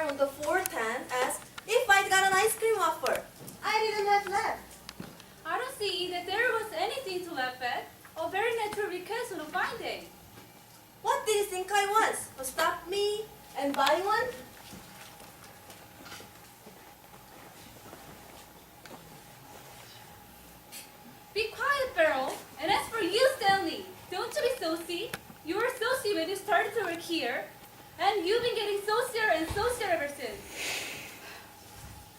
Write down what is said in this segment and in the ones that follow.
there on the 410 asked if I'd got an ice cream offer. I didn't have left. I don't see that there was anything to laugh at. A very natural request on a fine day. What did you think I was? To stop me and buy one? Be quiet, Beryl. And as for you, Stanley, don't you be saucy. You were saucy when you started to work here, and you've been getting saucier and saucier ever since.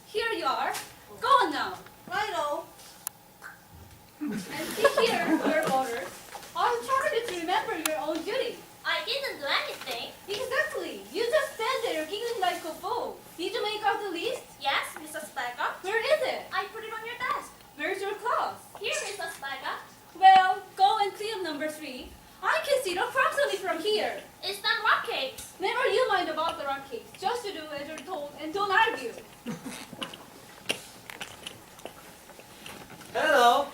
Here you are. Go on now. Righto. And see here, your orders. I'm charged you to remember your own duty. I didn't do anything. Exactly. You just stand there giggling like a fool. Did you make out the list? Yes, Mrs. Becca. Where is it? I put it on your desk. Where's your class? Here, Mrs. Becca. Well, go and clean up number 3. I can see the approximately from here. It's not rock cakes. Never you mind about the rock cakes. Just to do as you're told and don't argue. Hello.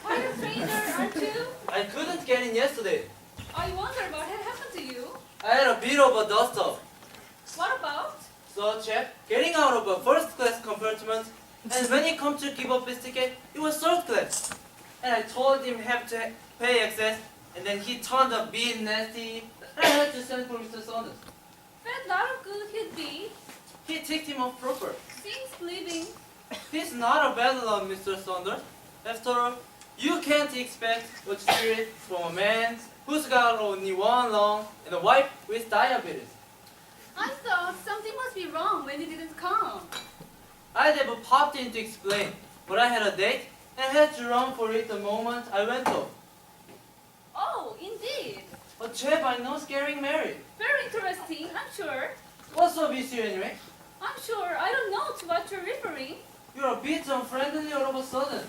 Are you a stranger, aren't you? I couldn't get in yesterday. I wonder what had happened to you. I had a bit of a dust-up. What about? So, chap, getting out of a first-class compartment, and when he come to give up his ticket, it was third class. And I told him have to pay excess, and then he turned a bit nasty, and I had to send for Mr. Saunders. What lot of good he'd be. He ticked him off proper. Seems bleeding. He's not a bad lad, Mr. Saunders. After all, you can't expect much spirit from a man who's got only one lung and a wife with diabetes. I thought something must be wrong when he didn't come. I'd have popped in to explain, but I had a date and had to run for it the moment I went off. Oh, indeed. A chap I know's getting married. Very interesting, I'm sure. What's up with you anyway? I'm sure I don't know to what you're referring. You're a bit unfriendly all of a sudden.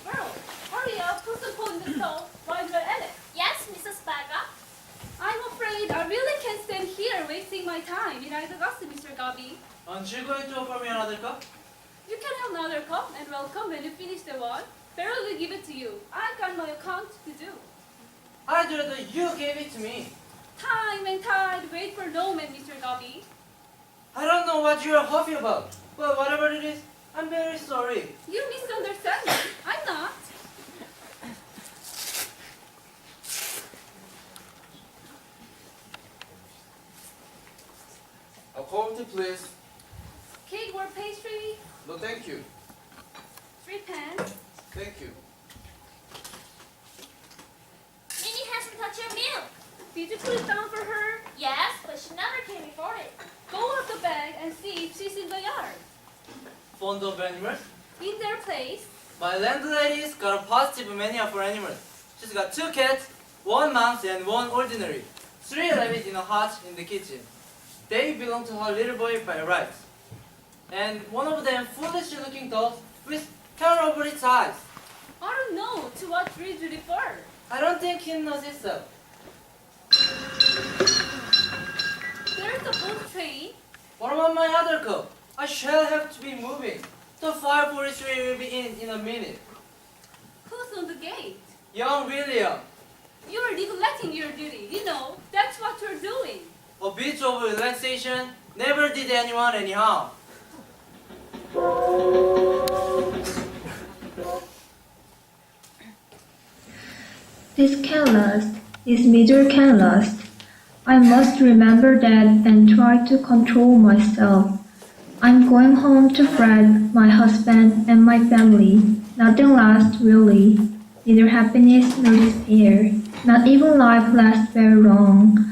Girl, hurry up, put some coal in the stove while you're at it. Yes, Mrs. Becca. I'm afraid I really can't stand here wasting my time in either gossip, Mr. Gobby. Aren't you going to offer me another cup? You can have another cup and welcome when you finish the one. Beryl will give it to you. I've got my account to do. I'd rather you gave it to me. Time and tide wait for no man, Mr. Gobby. I don't know what you're huffy about, but whatever it is, I'm very sorry. You misunderstand me. I'm not. A coffee, please. Cake or pastry? No, thank you. 3 pence. Thank you. Minnie hasn't touched your milk. Did you put it down for her? Yes, but she never came before it. Go out the bag and see if she's in the yard. Fond of animals? In their place. My landlady's got a positive mania for animals. She's got 2 cats, 1 mouse and 1 ordinary, 3 rabbits in a hutch in the kitchen. They belong to her little boy by rights. And one of them foolish-looking dogs with terrible its eyes. I don't know to what breed you refer. I don't think he knows himself. There's a boat train. What about my other cup? I shall have to be moving. The 543 will be in a minute. Who's on the gate? Young William. You're neglecting your duty. You know, that's what you're doing. A bit of relaxation never did anyone any harm. This can last. This measure can last. I must remember that and try to control myself. I'm going home to Fred, my husband, and my family. Nothing lasts really. Neither happiness nor despair. Not even life lasts very long.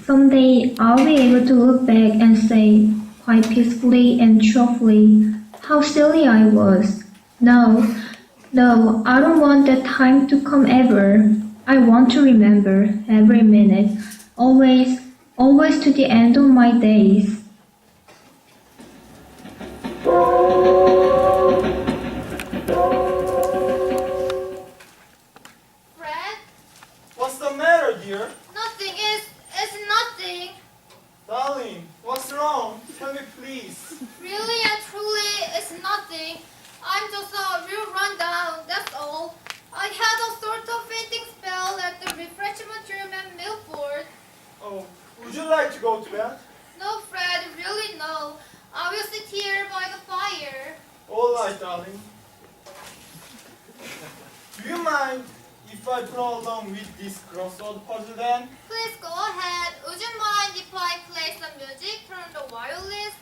Someday I'll be able to look back and say, quite peacefully and cheerfully, how silly I was. No, I don't want that time to come ever. I want to remember every minute, always to the end of my days. Fred? What's the matter, dear? Nothing is nothing. Darling, what's wrong? Tell me, please. Really and truly, it's nothing. I'm just a real rundown, that's all. I had a sort of fainting spell at the refreshment room at Milford. Oh, would you like to go to bed? No, Fred, really no. right, darling. Do you mind if I play along with this crossword puzzle then? Please go ahead. Would you mind if I play some music from the wireless?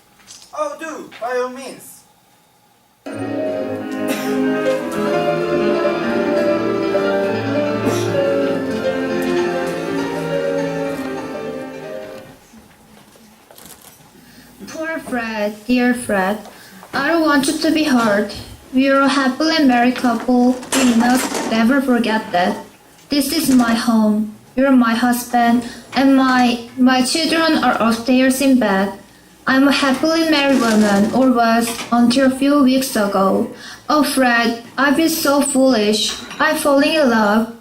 Oh, do, by all means. Poor Fred, dear Fred. I don't want you to be hurt. We are a happily married couple. We must never forget that. This is my home. You're my husband, and my children are upstairs in bed. I'm a happily married woman, or was until a few weeks ago. Oh, Fred, I've been so foolish. I'm falling in love.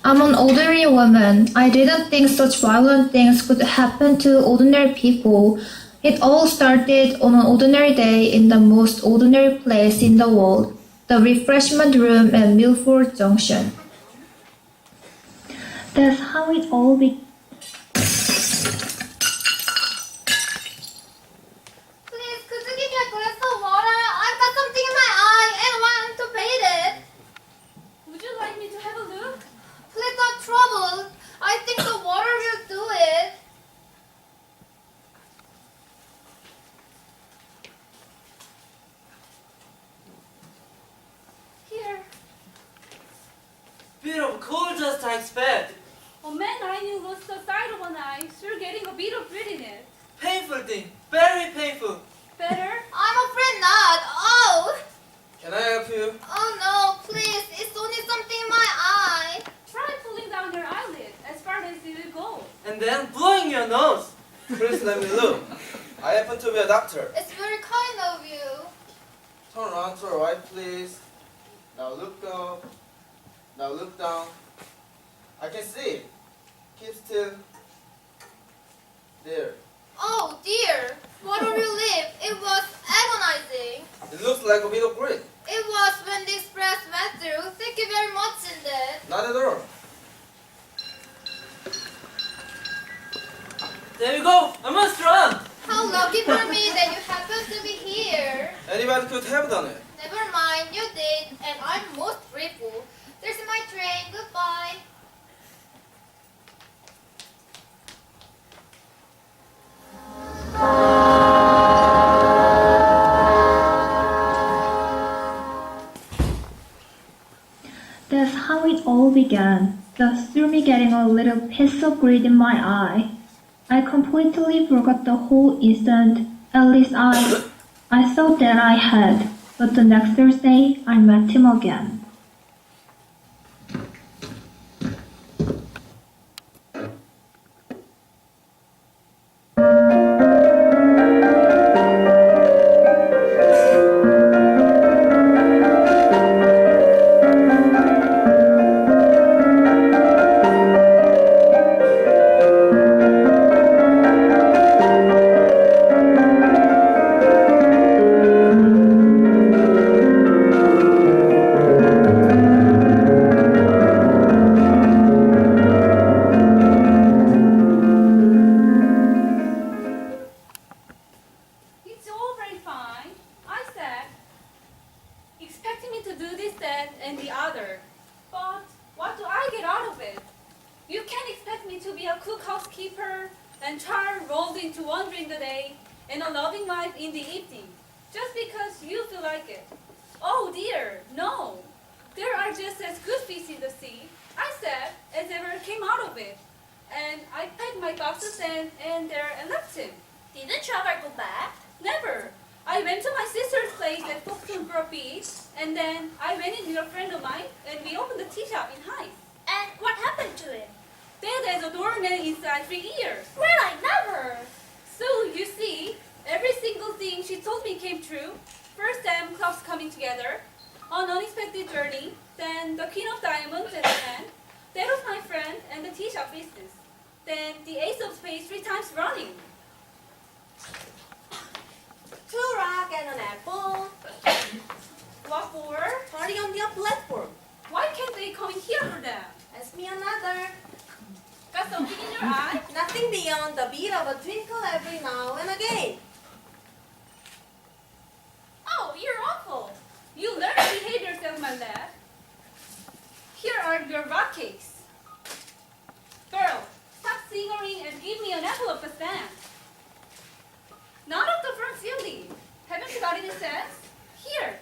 I'm an ordinary woman. I didn't think such violent things could happen to ordinary people. It all started on an ordinary day in the most ordinary place in the world, the refreshment room at Milford Junction. That's how it all began. Please, could you give me a glass of water? I've got something in my eye and want to bathe it. Would you like me to have a look? Please don't trouble. I think the water will do it. Here. Bit of cold just I expect. Oh man, I knew lost the sight of an eye. Sure getting a bit of grittiness. Painful thing. Very painful. Better? I'm afraid not. Oh! Can I help you? Oh no, please. It's only something in my eye. Try pulling down your eyelid as far as it will go. And then blowing your nose. Please let me look. I happen to be a doctor. It's very kind of you. Turn around to the right, please. Now look up. Now look down. I can see. Keep still. There. Oh dear. What a relief. It was agonizing. It looks like a bit of grit. It was when the express went through. Thank you very much indeed. Not at all. There you go. I must run. How lucky for me that you happened to be here. Anybody could have done it. Never mind, you did, and I'm most grateful. There's my train. Goodbye. That's how it all began, just through me getting a little piece of grit in my eye. I completely forgot the whole incident, at least I thought that I had, but the next Thursday I met him again. It's all very fine. I said, expecting me to do this, that, and the other. But what do I get out of it? You can't expect me to be a cook housekeeper and child rolled into one during the day and a loving wife in the evening, just because you feel like it. Oh dear, no. There are just as good fish in the sea, I said, as ever came out of it. And I packed my boxes and there and left him. Didn't you ever go back? Never. I went to my sister's place at Folkestone for a bit, and then I went in with a friend of mine, and we opened a tea shop in Hythe. And what happened to it? Dead as a doorman inside 3 years. Well, I never. So, you see, every single thing she told me came true. First time clubs coming together, an unexpected journey, then the Queen of Diamonds at the end, that was my friend and the tea shop business, then the Ace of Spades 3 times running. 2 rock and an apple. What for? Party on the platform. Why can't they come in here for them? Ask me another. Got something in your eye? Nothing beyond the beat of a twinkle every now and again. Oh, you're awful. hotcakes. Girl, stop singing and give me an apple of a cent. Not of the front ceiling. Haven't you got any sense? Here,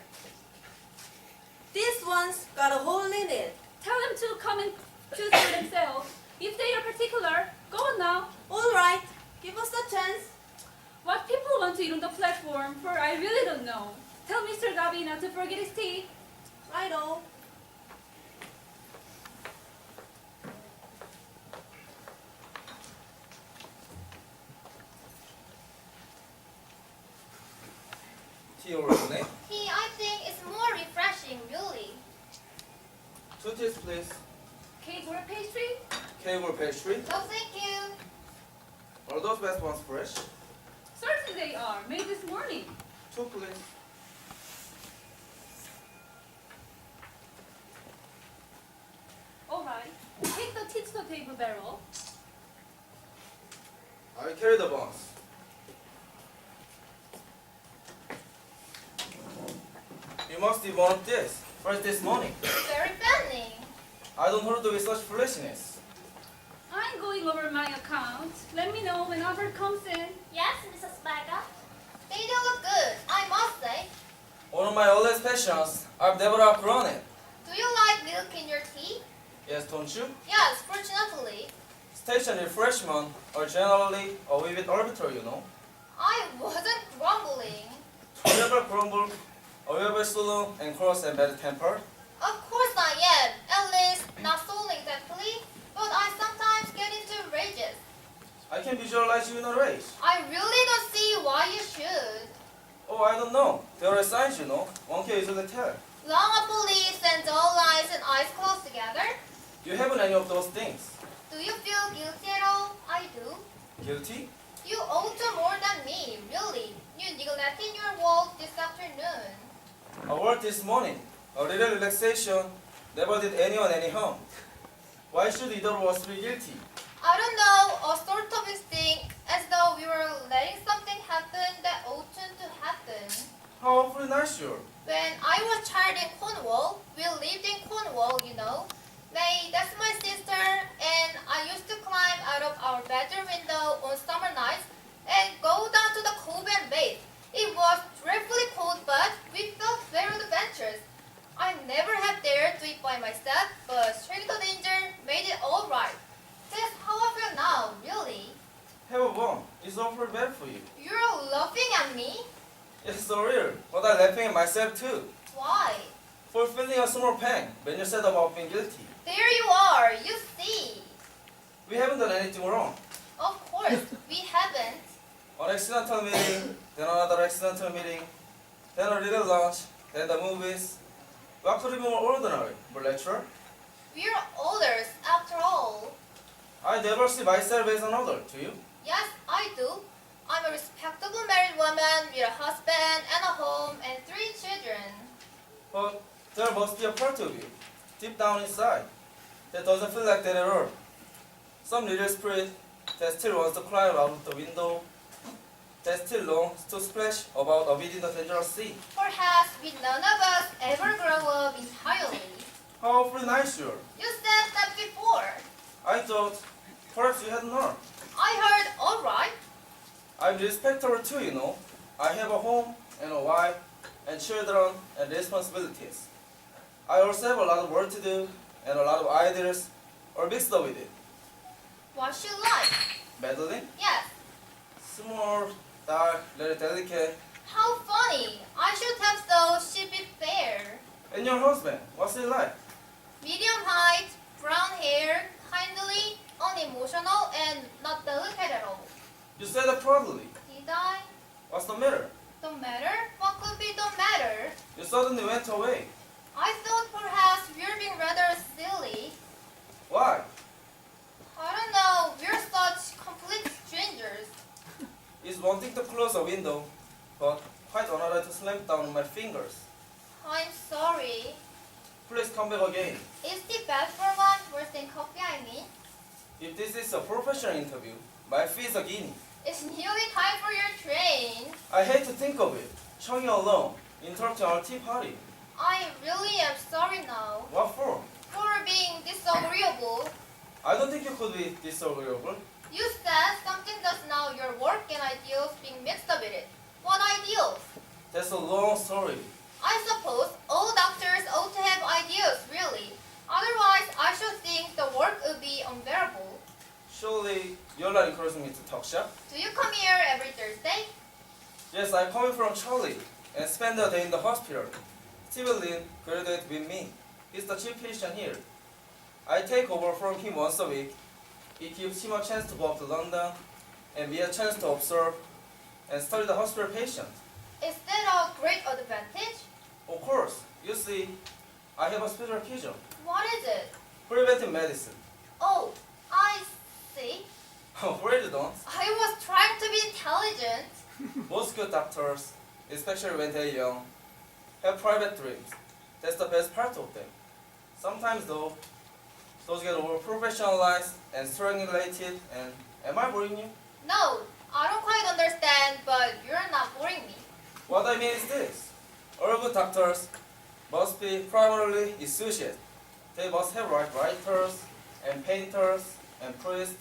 This one's got a hole in it. tell them to come and choose for themselves. If they are particular, go on now. All right, give us a chance. What people want to eat on the platform, for I really don't know. Tell Mr. Gabi not to forget his tea. Righto. Tea or lemonade? Tea, I think, is more refreshing, really. 2 teas, please. Cake or pastry? Cake or pastry? No, thank you. Are those best ones fresh? Certainly they are, made this morning. 2, please. All right, take the tea to the table barrel. I carry the buns. You must be one of this. First this morning. Very funny. I don't hold to with such foolishness. I'm going over my account. Let me know when Albert comes in. Yes, Mrs. Baga? They do look good, I must say. One of my oldest passions. I've never outgrown it. Do you like milk in your tea? Yes, don't you? Yes, fortunately. Station refreshment are generally a wee bit arbitrary, you know. I wasn't grumbling. Do you ever grumble? Are you ever slow and cross and bad-tempered? Of course I am. At least, not so exactly. But I sometimes get into rages. I can visualize you in a rage. I really don't see why you should. Oh, I don't know. There are signs, you know. One can easily tell. Long police and dull eyes and eyes close together? You haven't any of those things. Do you feel guilty at all? I do. Guilty? You owe to more than me, really. You neglected your walk this afternoon. I worked this morning. A little relaxation never did anyone any harm. Why should either of us be guilty? I don't know, a sort of instinct, as though we were letting something happen that oughtn't to happen. How awfully nice you are. When I was a child in Cornwall, we lived in Cornwall, you know. May, that's my sister, and I used to climb out of our bedroom window on summer nights and go down to the cove and bathe. It was dreadfully cold, but we felt very adventurous. I never have dared to eat by myself, but sharing the danger made it all right. That's how I feel now, really. Have a bone. It's awfully bad for you. You're laughing at me? It's so real, but I'm laughing at myself too. Why? For feeling a small pang when you said about being guilty. There you are, you see. We haven't done anything wrong. Of course, we haven't. An accidental meeting, then another accidental meeting, then a little lunch, then the movies. What could be more ordinary, but lecturer? We're others, after all. I never see myself as an adult, do you? Yes, I do. I'm a respectable married woman with a husband and a home and 3 children. But there must be a part of you, deep down inside, that doesn't feel like that at all. Some little spirit that still wants to climb out of the window, that still longs to splash about within the dangerous sea. Perhaps we none of us ever grow up entirely. How awfully nice you are. You said that before. I thought perhaps you had not. I heard all right. I'm respectable too, you know. I have a home and a wife and children and responsibilities. I also have a lot of work to do and a lot of ideas are mixed up with it. What you like? Madeline? Yes. Small, dark, very delicate. How funny. I should have thought she'd be fair. And your husband, what's he like? Medium height, brown hair, kindly, unemotional, and not delicate at all. You said it proudly. Did I? What's the matter? Don't matter? What could be don't matter? You suddenly went away. I thought perhaps we're being rather silly. Why? I don't know, we're such complete strangers. It's one thing to close a window, but quite another to slam down on my fingers. I'm sorry. Please come back again. Is tea bad for one? Worse than coffee, I mean. If this is a professional interview, my fee is a guinea. It's nearly time for your train. I hate to think of it. Chonging alone, interrupting our tea party. I really am sorry now. What for? for being disagreeable. I don't think you could be disagreeable. You said something does now your work and ideals being mixed up with it. What ideals? That's a long story. I suppose all doctors ought to have ideals, really. Otherwise, I should think the work would be unbearable. Surely you're not encouraging me to talk shop? Do you come here every Thursday? Yes, I come from Charlie and spend a day in the hospital. Steven Lin graduated with me. He's the chief patient here. I take over from him once a week. It gives him a chance to go up to London and me a chance to observe and study the hospital patient. Is that a great advantage? Of course, you see, I have a special fusion. What is it? Preventive medicine. Oh, I see. Afraid you don't. I was trying to be intelligent. Most good doctors, especially when they're young, have private dreams. That's the best part of them. Sometimes though, those get over professionalized and strangulated and am I boring you? No, I don't quite understand, but you're not boring me. What I mean is this. All good doctors must be primarily enthusiasts. They must have like writers and painters and priests,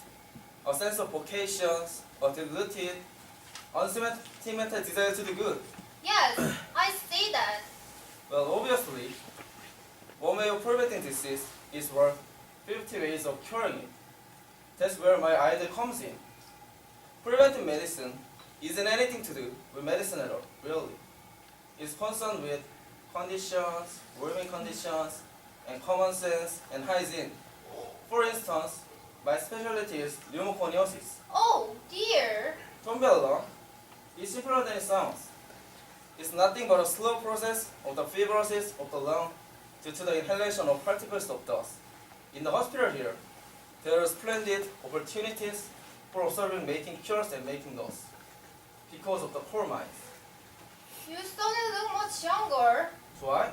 a sense of vocations, a diluted, unsentimental desire to do good. Yes, I see that. Well, obviously, one way of preventing disease is worth 50 ways of curing it. That's where my idea comes in. Preventive medicine isn't anything to do with medicine at all, really. It's concerned with conditions, living conditions, and common sense and hygiene. For instance, my specialty is pneumoconiosis. Oh, dear. Don't be alarmed. It's simpler than it sounds. It's nothing but a slow process of the fibrosis of the lung due to the inhalation of particles of dust. In the hospital here, there are splendid opportunities for observing making cures and making those because of the coal mines. You suddenly look much younger. So I?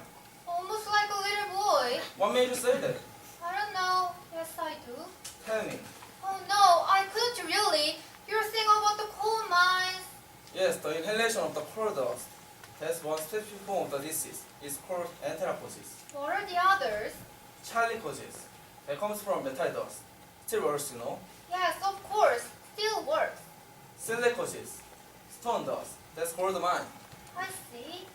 Almost like a little boy. What made you say that? I don't know. Yes, I do. Tell me. Oh no, I couldn't really. You're saying about the coal mines. Yes, the inhalation of the coal dust. That's one specific form of the disease. It's called anthracosis. What are the others? Chalicosis. That comes from metal dust. Still worse, you know. Yes, of course. Still works. Silicosis. Stone dust. That's called mine. I see.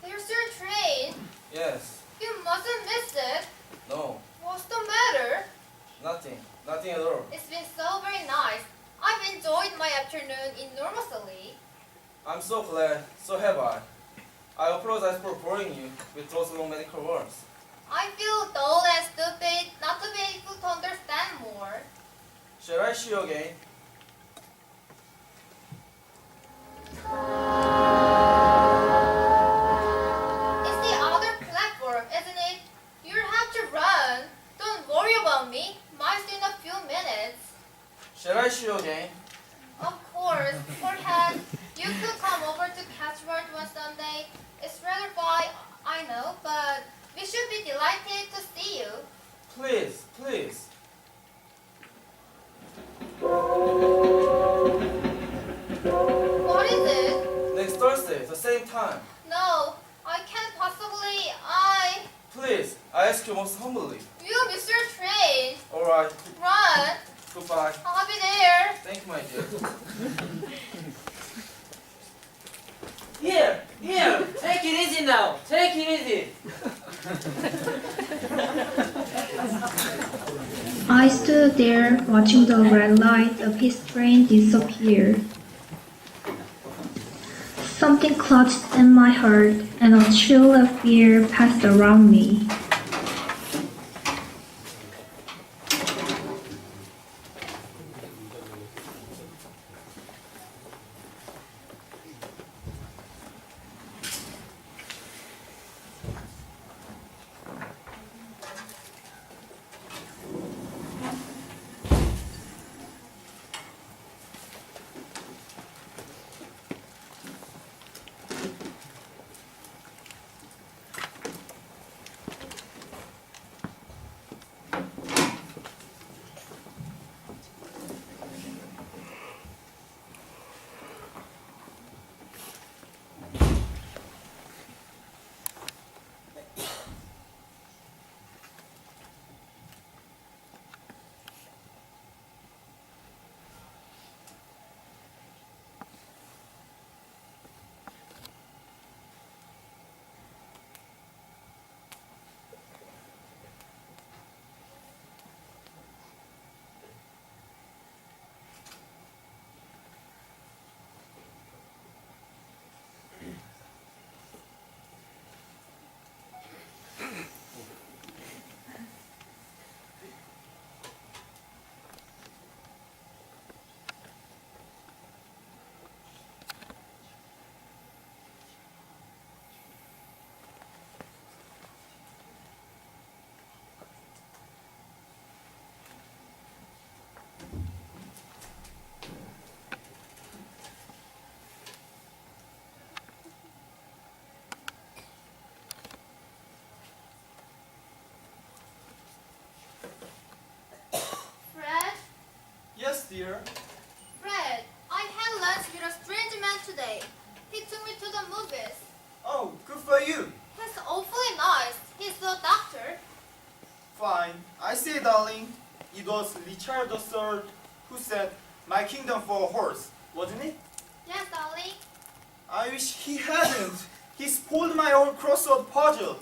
There's your train. Yes. You mustn't miss it. No. What's the matter? Nothing. Nothing at all. It's been so very nice. I've enjoyed my afternoon enormously. I'm so glad. So have I. I apologize for boring you with those long medical words. I feel dull and stupid not to be able to understand more. Shall I see you again? It's the other platform, isn't it? You'll have to run. Don't worry about me. Mine's in a few minutes. Shall I see you again? Of course, perhaps you could come over to Catchword one Sunday. It's rather far, I know, but we should be delighted to see you. Please, please. What is it? Next Thursday, the same time. No, I can't possibly. Please, I ask you most humbly. You miss your train. Alright, Run. goodbye. I'll be there. Thank you, my dear. Here, take it easy now. Take it easy. I stood there watching the red light of his train disappear. Something clutched in my heart, and a chill of fear passed around me. dear. Fred, I had lunch with a strange man today. He took me to the movies. Oh, good for you. He's awfully nice. He's a doctor. Fine. I see, darling. It was Richard III who said, "My kingdom for a horse," wasn't it? Yes, darling. I wish he hadn't. He spoiled my old crossword puzzle.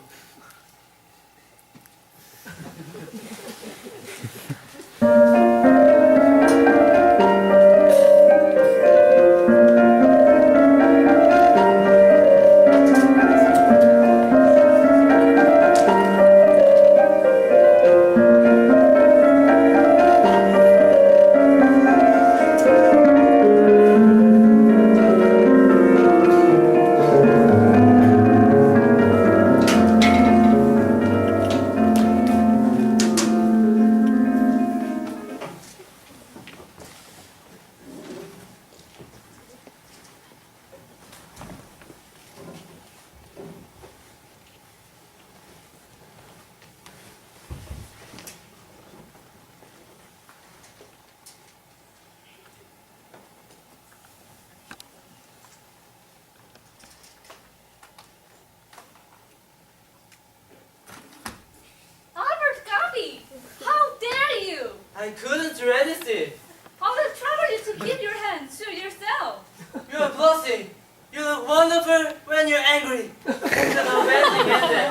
Albert Gabby, how dare you? I couldn't resist it. How will trouble you to keep your hands to yourself? You're blushing. You look wonderful when you're angry. You're a bending angel.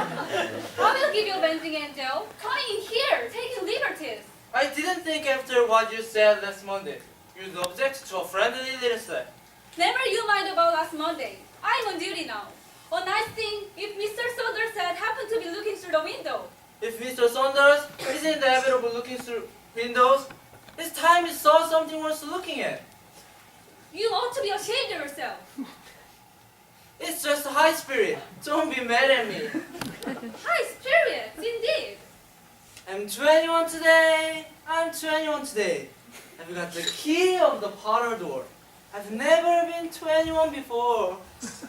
I will give you a bending angel. Coming in here, taking liberties. I didn't think after what you said last Monday. You'd object to a friendly little slap. Never you mind about last Monday. I'm on duty now. A nice thing if Mr. Saunders had happened to be looking through the window. If Mr. Saunders isn't inevitable looking through windows, it's time he saw something worth looking at. You ought to be ashamed of yourself. It's just a high spirit. Don't be mad at me. High spirits, indeed. I'm 21 today. I'm 21 today. I've got the key of the parlor door. I've never been 21 before.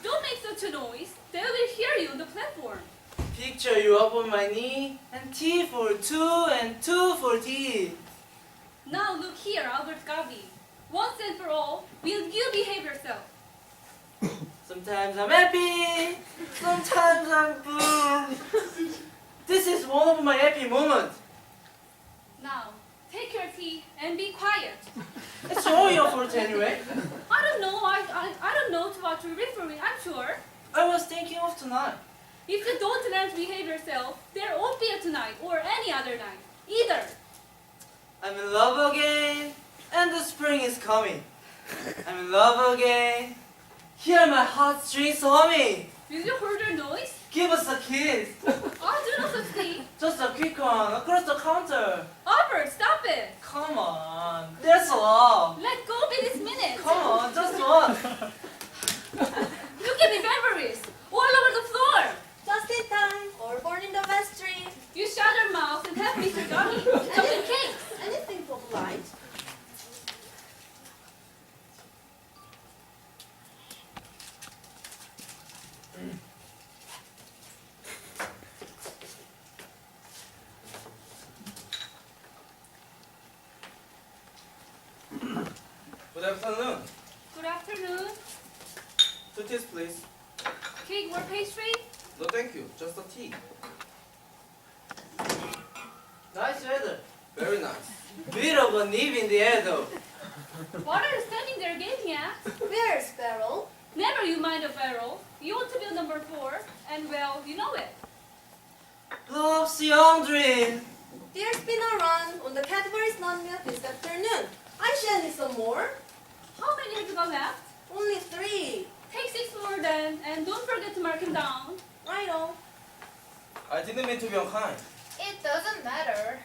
Don't make such a noise. They will hear you on the platform. Picture you up on my knee, and T for 2 and 2 for T. Now look here, Albert Gabby. Once and for all, will you behave yourself? Sometimes I'm happy, sometimes I'm blue. This is one of my happy moments. Now, take your tea and be quiet. It's all your fault anyway. I don't know. I don't know to what you're referring. I'm sure. I was thinking of tonight. If you don't learn to behave yourself, there won't be a tonight or any other night either. I'm in love again, and the spring is coming. I'm in love again. Hear my heartstrings humming. Will you hold your noise? Give us a kiss. I'll do no such thing. Just a quick one across the counter. Albert, stop it. Come on, there's love. Let go be this minute. Come on, just one. Look at the memories all over the floor. Just in time, or born in the vestry. You shut your mouth and have Mr. Gummy chocolate cakes. Anything for polite. Good afternoon. Good afternoon. 2 teas, please. Cake or pastry? No, thank you. Just a tea. Nice weather. Very nice. Bit of a nip in the air though. What are you standing there gazing at? Where's Sparrow? Never you mind a barrel. You ought to be number 4, and well, you know it. Love's young dream. There's been a run on the Cadbury's non-milk this afternoon. I shall need some more. How many have you got left? Only 3. Take 6 more then, and don't forget to mark him down. Righto. I didn't mean to be unkind. It doesn't matter.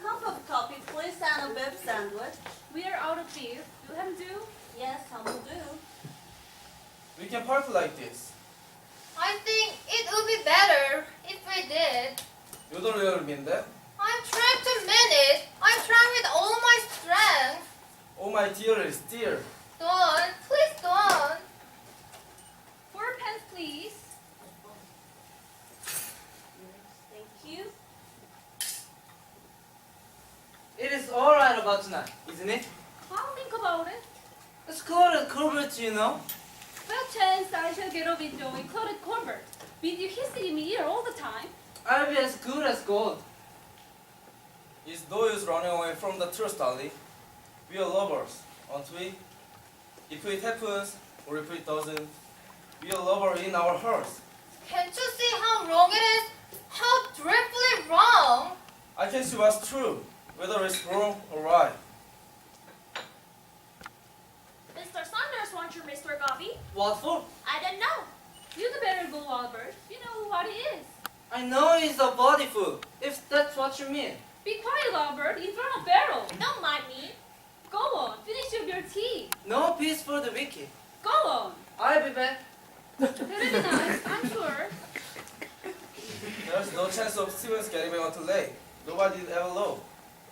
Cup of coffee, please, and a beef sandwich. We are out of beef. You have do? Yes, I will do. We can party like this. I think it would be better if we did. You don't really mean that? I'm trying to mean it. I'm trying with all my strength. Oh my dearest dear. Don't. Please don't. 4 pence, please. tonight, isn't it? I'll think about it. It's called Corbett, you know. Perchance I shall get up enjoy Claudette Corbett. With you hissing in my ear all the time. I'll be as good as gold. It's no use running away from the truth, darling. We are lovers, aren't we? If it happens or if it doesn't, we are lovers in our hearts. Can't you see how wrong it is? How dreadfully wrong! I can see what's true, whether it's wrong or right. Mr. Saunders wants you, Mr. Garvey. What for? I don't know. You'd better go, Albert. You know what it is. I know it's a body food, if that's what you mean. Be quiet, Albert. Infernal barrel. Don't mind me. Go on. Finish up your tea. No peace for the wicked. Go on. I'll be back. Very nice, I'm sure. There's no chance of Stevens getting back until late. Nobody did ever know.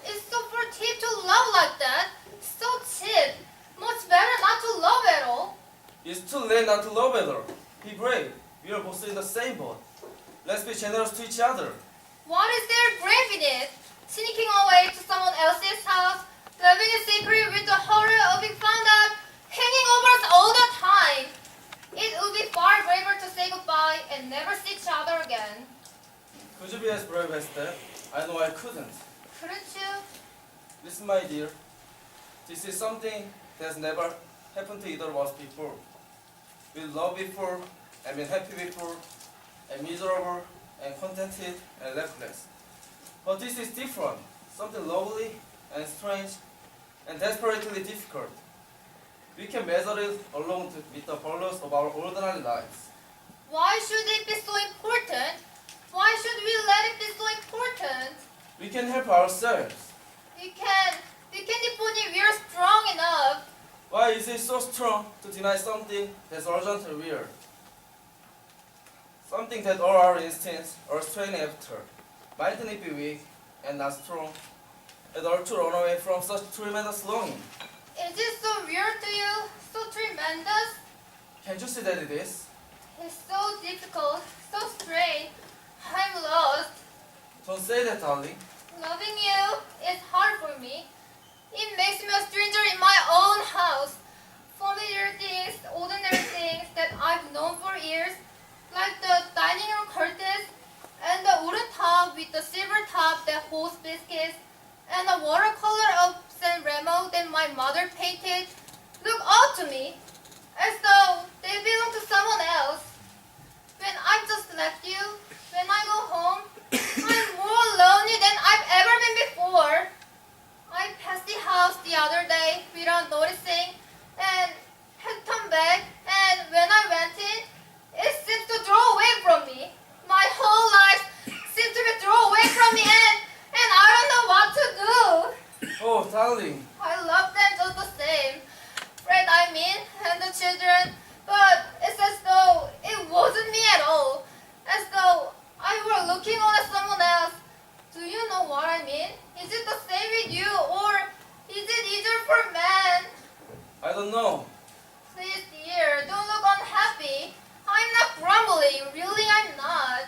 It's so for cheap to love like that. So cheap. Much better not to love at all. It's too late not to love each other. Be brave. We are both in the same boat. Let's be generous to each other. What is there brave in it? Sneaking away to someone else's house, living in secret with the horror of being found out, hanging over us all the time. It would be far braver to say goodbye and never see each other again. Could you be as brave as that? I know I couldn't. Couldn't you? Listen, my dear. This is something that's never happened to either of us before. We loved before, and been happy before, and miserable, and contented, and reckless. But this is different. Something lovely, and strange, and desperately difficult. We can measure it along with the burdens of our ordinary lives. Why should it be so important? Why should we let it be so important? We can help ourselves. We can if only we are strong enough. Why is it so strong to deny something that's urgent and real? Something that all our instincts are straining after. Mightn't it be weak and not strong, and all to run away from such tremendous longing? Is it so weird to you? So tremendous? Can't you see that it is? It's so difficult, so strange. I'm lost. Don't say that, darling. Loving you is hard for me. It makes me a stranger in my own house. Familiar things, ordinary things that I've known for years, like the dining room curtains, and the wooden tub with the silver top that holds biscuits, and the watercolor of San Remo that my mother painted, look all to me, as though they belong to someone else. When I've just left you, when I go home, I'm more lonely than I've ever been before. I passed the house the other day without noticing and had turned back, and when I went in, it seemed to draw away from me. My whole life seemed to be drawn away from me, and I don't know what to do. Oh, darling. I love them just the same. Fred, I mean, and the children, but it's as though it wasn't me at all. As though I were looking on at someone else. Do you know what I mean? Is it the same with you, or is it easier for men? I don't know. Please, dear, don't look unhappy. I'm not grumbling, really I'm not.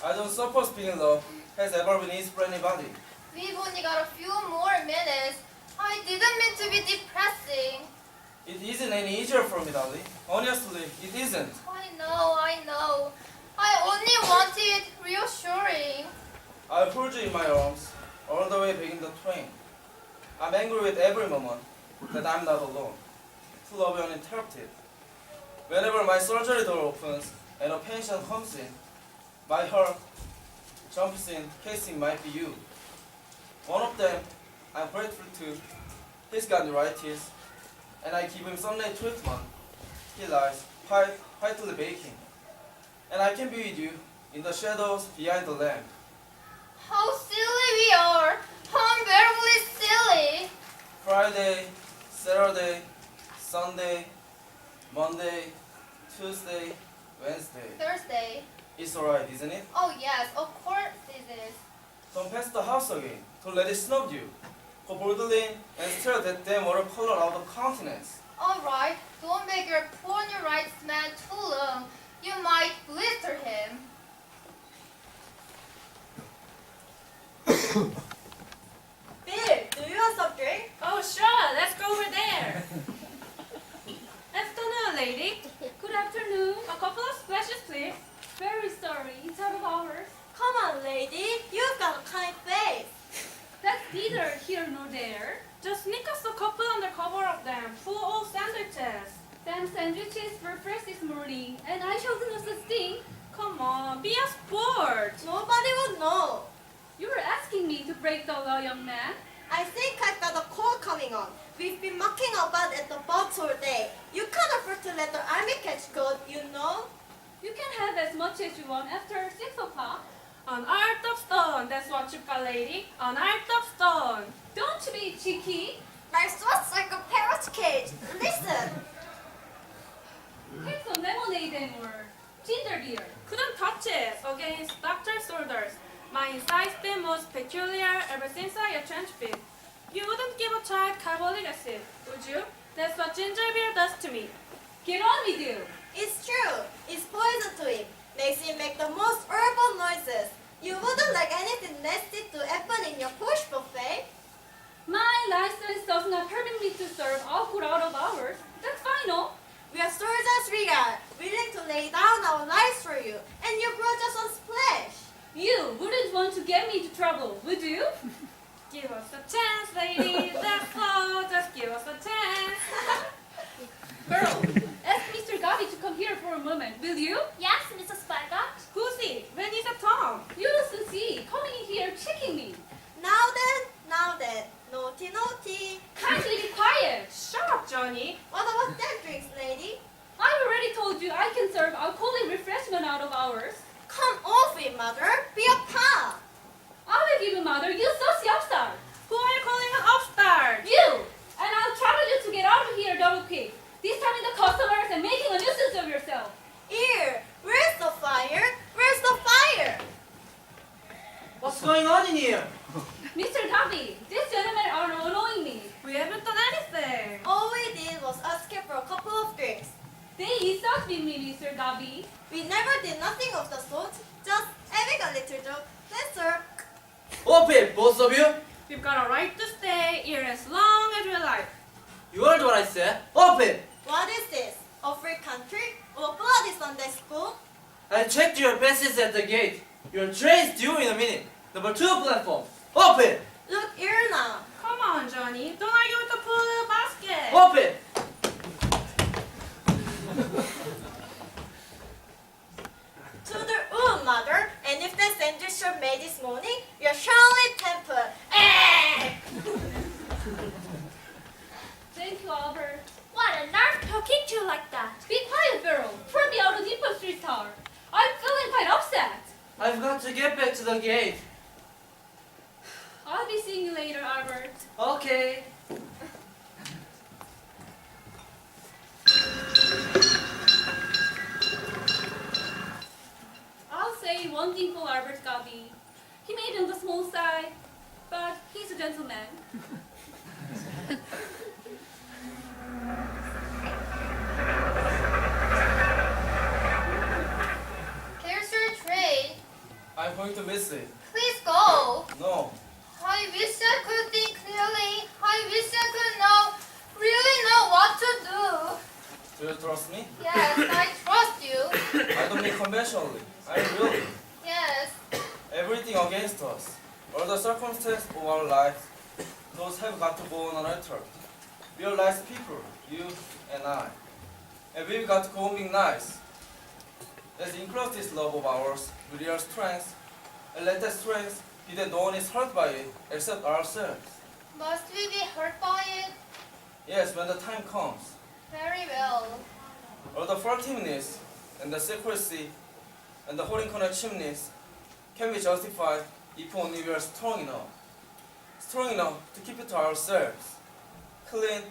I don't suppose being loved has ever been easy for anybody. We've only got a few more minutes. I didn't mean to be depressing. It isn't any easier for me, darling. Honestly, it isn't. I know. I only wanted reassuring. I'll hold you in my arms all the way back in the train. I'm angry with every moment that I'm not alone. To love you uninterrupted. Whenever my surgery door opens and a patient comes in, my heart jumps in, case it might be you. One of them I'm grateful to. He's got neuritis, and I give him sunlight treatment. He lies quietly baking, and I can be with you in the shadows behind the lamp. How silly we are. How unbearably silly. Friday, Saturday, Sunday, Monday, Tuesday, Wednesday. Thursday. It's alright, isn't it? Oh yes, of course it is. Don't pass the house again. Don't let it snub you. Go boldly and stare that damn watercolor out of countenance. Alright, don't make your poor new rights man too long. You might blister him. Bill, do you want some drink? please. Very sorry. It's out of hours. Come on, lady. You've got a kind face. That's neither here nor there. Just sneak us a couple under cover of them. Full of sandwiches. Them sandwiches were fresh this morning, and I shouldn't have sting. Come on, be a sport. Nobody would know. You were asking me to break the law, young man. I think I've got a call coming on. We've been mucking about at the box all day. You can't afford to let the army catch cold, you know? You can have as much as you want after 6 o'clock. An art of stone. That's what you got, lady. An art of stone. Don't be cheeky. My throat's like a parrot cage. Listen. Take some lemonade and or ginger beer. Couldn't touch it against doctor's orders. My inside's been most peculiar ever since I got trench fit. You wouldn't give a child carbolic acid, would you? That's what ginger beer does to me. Get on with you. It's true. It's poison to him. Makes him make the most horrible noises. You wouldn't like anything nasty to happen in your push buffet. My license does not permit me to serve alcohol out of hours. That's fine, no? We are soldiers, we are willing to lay down our lives for you, and you brought us on splash. You wouldn't want to get me into trouble, would you? Give us a chance, lady. That's all. Just give us a chance. Girl, ask Mr. Gavi to come here for a moment, will you? Yes, Mrs. Spagott. Who's he? When is it Tom? You listen, see, coming in here checking me. Now then, naughty, naughty. Kindly be quiet. Shut up, Johnny. What about them drinks, lady? I already told you I can serve alcoholic refreshment out of hours. Come off it, mother. Be a pal. I will give you, mother, you saucy upstart. Who are you calling an upstart? You! And I'll trouble you to get out of here double quick. This time in the customers and making a nuisance of yourself. Here, where's the fire? Where's the fire? What's going on in here? Mr. Gavi, these gentlemen are annoying me. We haven't done anything. All we did was ask her for a couple of drinks. They insult me, Mr. Gavi. We never did nothing of the sort. Just having a little joke. That's all. Off it, both of you! We've got a right to stay here as long as we like. You heard what I said. Off it! What is this? A free country? Or bloody Sunday school? I checked your passes at the gate. Your train's due in a minute. Number 2 platform. Off it! Look here now. Come on, Johnny. Don't argue with the pool basket. Off it! To the mother. And if the sandwich you made this morning, you're surely tempered. Thank you, Albert. What a nerve talking to you like that. Be quiet, girl. Throw me out of the Street Star. I'm feeling quite upset. I've got to get back to the gate. I'll be seeing you later, Albert. Okay. I'll say one thing for Albert Gavi. He may be on the small side, but he's a gentleman. Here's your tray. I'm going to miss it. Please go. No. I wish I could think clearly. I wish I could really know what to do. Do you trust me? Yes, I trust you. I don't mean conventionally. I really. Yes. Everything against us. All the circumstances of our lives, those have got to go on unaltered. We are nice people, you and I. And we've got to go on being nice. Let's increase this love of ours with real strength, and let that strength be that no one is hurt by it except ourselves. Must we be hurt by it? Yes, when the time comes. Very well. All the faultiness and the secrecy and the holding corner chimneys can be justified if only we are strong enough. Strong enough to keep it to ourselves, clean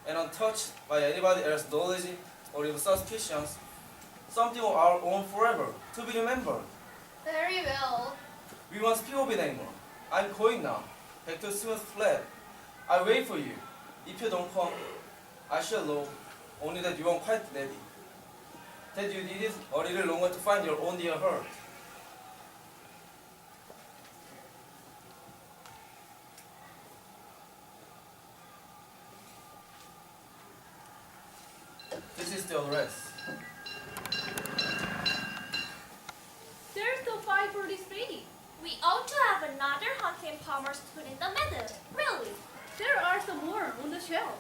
and untouched by anybody else's knowledge or even suspicions, something of our own forever, to be remembered. Very well. We won't speak of it anymore. I'm going now, back to Smith flat. I'll wait for you. If you don't come, I shall know only that you weren't quite ready. That you needed a little longer to find your own dear heart. This is the address. be free. We ought to have another Hunting Palmer spoon in the middle. Really? There are some more on the shelf.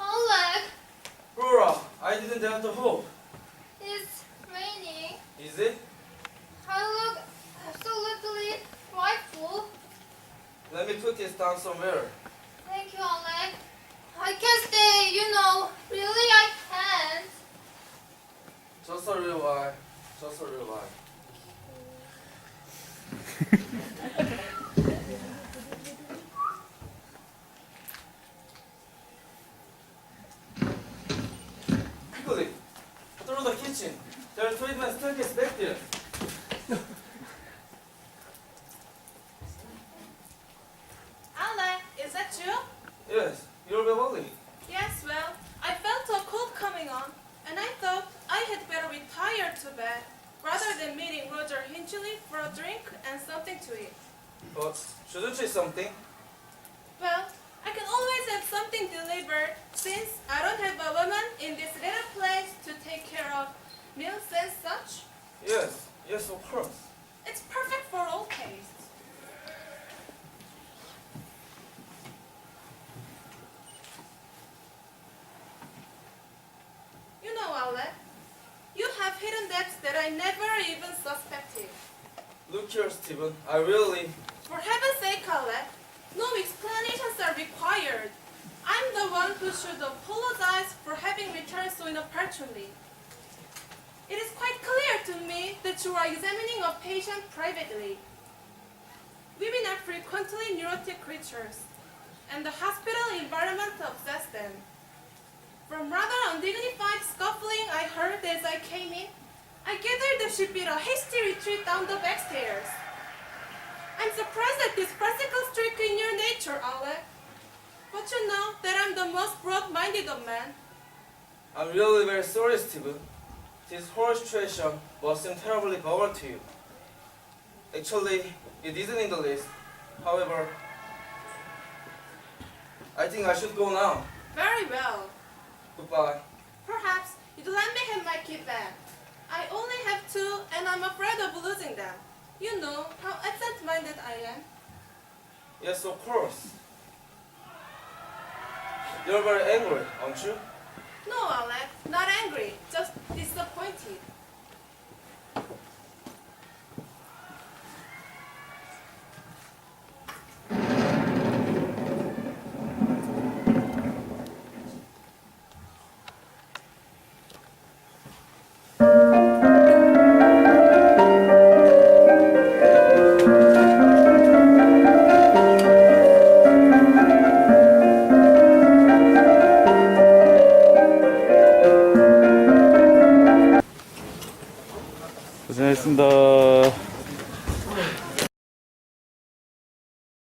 Oleg, Prof, I didn't dare to hope. it's raining. Is it? I look absolutely frightful. Let me put this down somewhere. Thank you, Oleg. I can't stay, Really, I can't. Just a little while. Just a little while. Quickly, through the kitchen. Their treatment staircase back there. Ale, is that you? Yes, you're Beverly. Yes, well, I felt a cold coming on, and I thought I had better retire to bed rather than meeting Roger Hinchley for a drink and something to eat. But shouldn't you something? Well, I can always have something delivered since I don't have a woman in this little place to take care of meals and such. Yes, yes, of course. It's perfect for all tastes. You know, Ale, you have hidden depths that I never even suspected. Look here, Stephen. I really... For heaven's sake, Ale, no explanations are required. I'm the one who should apologize for having returned so inopportunely. It is quite clear to me that you are examining a patient privately. Women are frequently neurotic creatures, and the hospital environment obsesses them. From rather undignified scuffling I heard as I came in, I gathered there should be a hasty retreat down the back stairs. I'm surprised at this practical streak in your nature, Ale. But you know that I'm the most broad-minded of men. I'm really very sorry, Stephen. This whole situation must seem terribly bad to you. Actually, it isn't in the list. However, I think I should go now. Very well. Goodbye. Perhaps you'd let me have my key back. I only have two, and I'm afraid of losing them. You know how absent-minded I am. Yes, of course. You're very angry, aren't you? No, Alex, not angry, just disappointed. 고생했습니다.